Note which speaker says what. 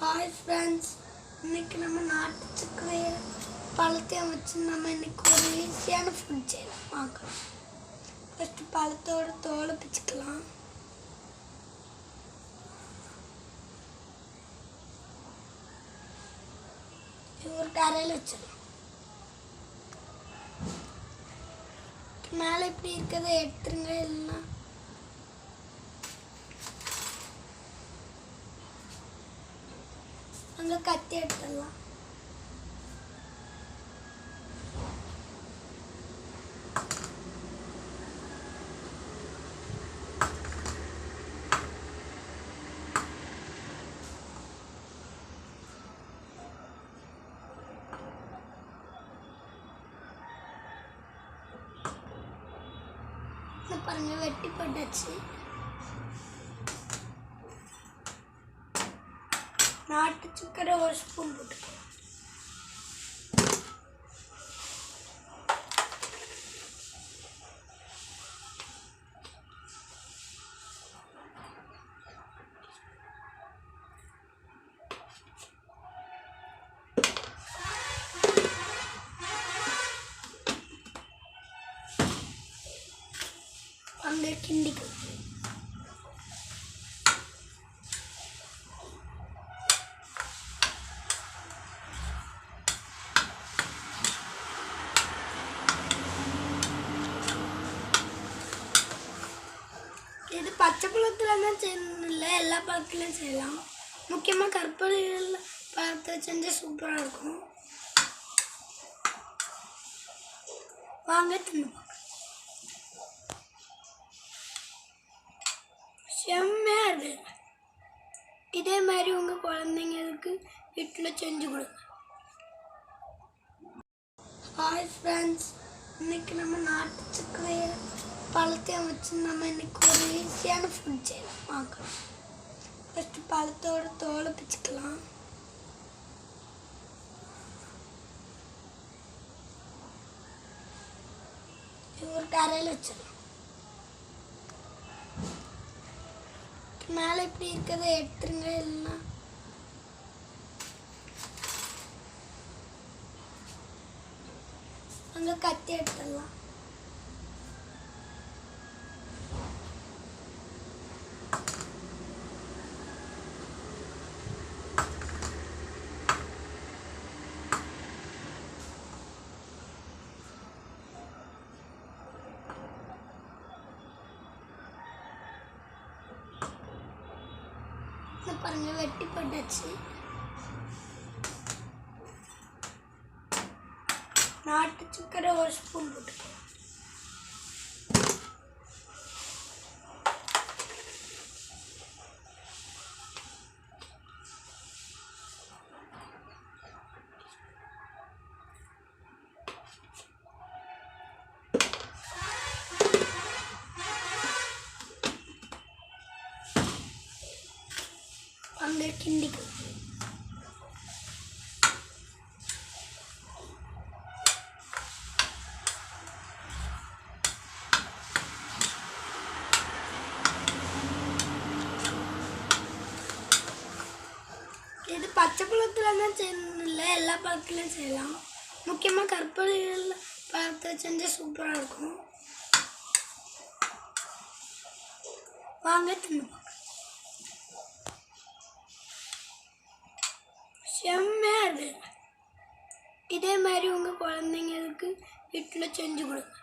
Speaker 1: Hi friends, இன்னைக்கு நம்ம நாட்டு சர்க்கரையை பழத்தையும் வச்சு நம்ம இன்னைக்கு ஒரு ஈஸியான ஃபுட் செய்யலாம். வாங்க, ஃபஸ்ட்டு பழத்தோட தோலை பிச்சுக்கலாம். இது ஒரு கரையில் வச்சிடலாம். மேலே இப்படி இருக்கிறத எடுத்துருங்க, இல்லைன்னா அங்கே கத்தி எடுத்துடலாம். பாருங்க, வெட்டி போட்டாச்சு. நாட்டு சர்க்கரை ஒரு ஸ்பூன் போட்டுக்கலாம். அங்கே கிண்டிக்கலாம். இது பச்சை பழத்தில் தான் செய்யணும் இல்லை, எல்லா பழத்துலையும் செய்யலாம். முக்கியமாக கற்பூர பழத்தை செஞ்சால் சூப்பராக இருக்கும். வாங்க தின்னு. செம்மையாக இருக்கு. இதே மாதிரி உங்கள் குழந்தைங்களுக்கு வீட்டில் செஞ்சு கொடுங்க. ஹாய் ஃப்ரெண்ட்ஸ், இன்னைக்கு நம்ம நாட்டு சர்க்கரையை பழத்தையும் வச்சு நம்ம இன்னைக்கு ஒரு ஈஸியான ஃபுட் செய்யலாம். வாங்க, ஃபஸ்ட்டு பழத்தோட தோலை பிச்சுக்கலாம். இது ஒரு கரையில் வச்சிடலாம். மேலே இப்படி இருக்கிறத எடுத்துருங்க, இல்லைன்னா அங்கே கத்தி எடுத்துடலாம். பாருங்க, வெட்டி போட்டாச்சு. நாட்டு சர்க்கரை ஒரு ஸ்பூன் போட்டுக்கலாம். அங்கே கிண்டிக்கலாம். இது பச்சை பழத்தில் தான் செய்யணும் இல்லை, எல்லா பழத்துலையும் செய்யலாம். முக்கியமாக கற்பூர பழத்தை செஞ்சால் சூப்பராக இருக்கும். வாங்க தின்னு. செம்மையாக இருக்கு. இதே மாதிரி உங்கள் குழந்தைங்களுக்கு வீட்டில் செஞ்சு கொடுங்க.